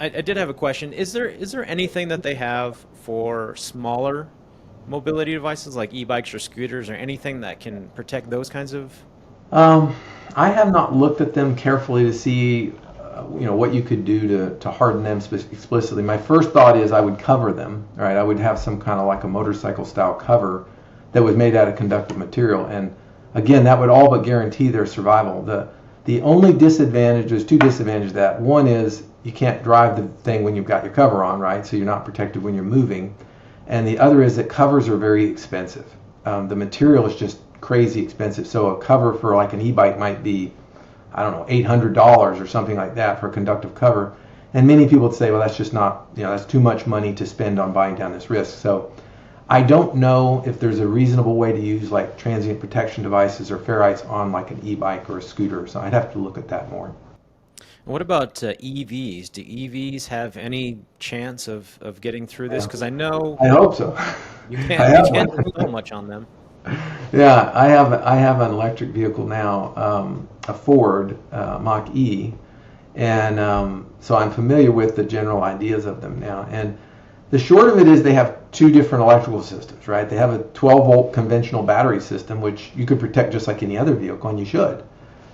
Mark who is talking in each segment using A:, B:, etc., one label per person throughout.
A: I did have a question. Is there anything that they have for smaller mobility devices like e-bikes or scooters or anything that can protect those kinds of?
B: Um, I have not looked at them carefully to see, what you could do to harden them explicitly. My first thought is I would cover them, right? I would have some kind of like a motorcycle style cover that was made out of conductive material, and again, that would all but guarantee their survival. The only disadvantage, there's two disadvantages to that. One is you can't drive the thing when you've got your cover on, right? So you're not protected when you're moving. And the other is that covers are very expensive. The material is just crazy expensive. So a cover for like an e-bike might be, I don't know, $800 or something like that for a conductive cover. And many people would say, well, that's just not, that's too much money to spend on buying down this risk. So I don't know if there's a reasonable way to use like transient protection devices or ferrites on like an e-bike or a scooter. So I'd have to look at that more.
A: And what about EVs? Do EVs have any chance of getting through this?
B: Yeah.
A: Because I know
B: I hope so.
A: you
B: I
A: can't you
B: have
A: can't
B: one.
A: do so much on them.
B: Yeah, I have an electric vehicle now, a Ford Mach E, and so I'm familiar with the general ideas of them now. And the short of it is they have two different electrical systems, right? They have a 12 volt conventional battery system, which you could protect just like any other vehicle, and you should.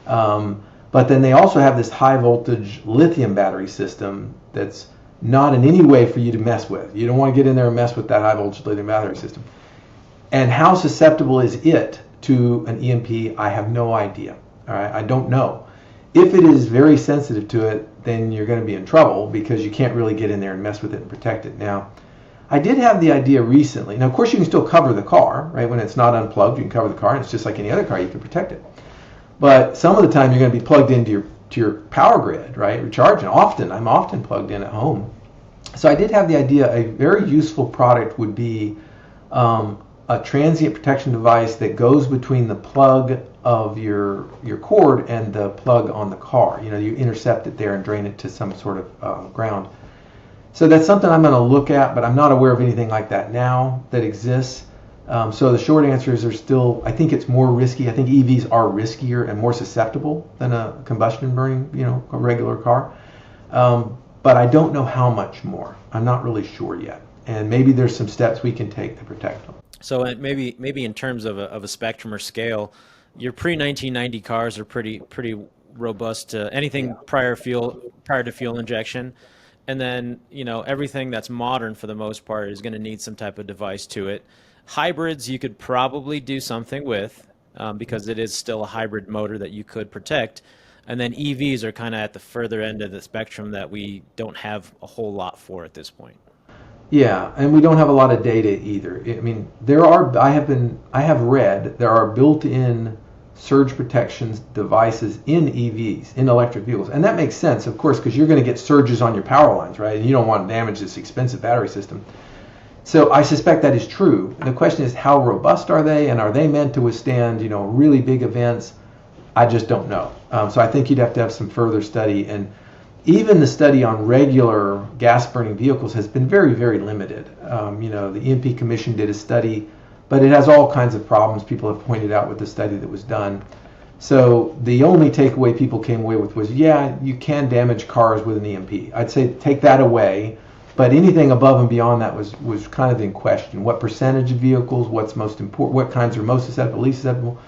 B: But then they also have this high voltage lithium battery system that's not in any way for you to mess with. You don't want to get in there and mess with that high voltage lithium battery system. And how susceptible is it to an EMP? I have no idea. All right, I don't know. If it is very sensitive to it, then you're going to be in trouble because you can't really get in there and mess with it and protect it. Now, I did have the idea recently. Now, of course, you can still cover the car, right? When it's not unplugged, you can cover the car, and it's just like any other car, you can protect it. But some of the time, you're going to be plugged into your power grid, right? Recharging. I'm often plugged in at home. So I did have the idea. A very useful product would be a transient protection device that goes between the plug of your cord and the plug on the car. You intercept it there and drain it to some sort of ground. So that's something I'm going to look at, but I'm not aware of anything like that now that exists. So the short answer is there's still, I think it's more risky. I think EVs are riskier and more susceptible than a combustion burning, a regular car. But I don't know how much more. I'm not really sure yet. And maybe there's some steps we can take to protect them.
A: So maybe in terms of a spectrum or scale, your pre-1990 cars are pretty robust to anything
B: Yeah.
A: prior to fuel injection, and then everything that's modern for the most part is going to need some type of device to it. Hybrids you could probably do something with because it is still a hybrid motor that you could protect, and then EVs are kind of at the further end of the spectrum that we don't have a whole lot for at this point.
B: Yeah, and we don't have a lot of data either. I mean, I have read there are built-in surge protection devices in EVs, in electric vehicles. And that makes sense, of course, because you're going to get surges on your power lines, right? And you don't want to damage this expensive battery system. So I suspect that is true. The question is how robust are they, and are they meant to withstand, really big events? I just don't know. So I think you'd have to have some further study, and even the study on regular gas burning vehicles has been very, very limited. The EMP Commission did a study, but it has all kinds of problems people have pointed out with the study that was done. So the only takeaway people came away with was, yeah, you can damage cars with an EMP. I'd say take that away, but anything above and beyond that was kind of in question. What percentage of vehicles, what's most important, what kinds are most susceptible, least susceptible?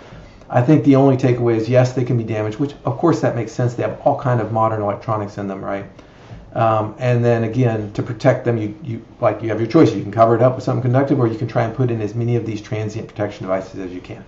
B: I think the only takeaway is yes, they can be damaged, which of course that makes sense. They have all kind of modern electronics in them, right? And then again, to protect them, you have your choice. You can cover it up with something conductive, or you can try and put in as many of these transient protection devices as you can.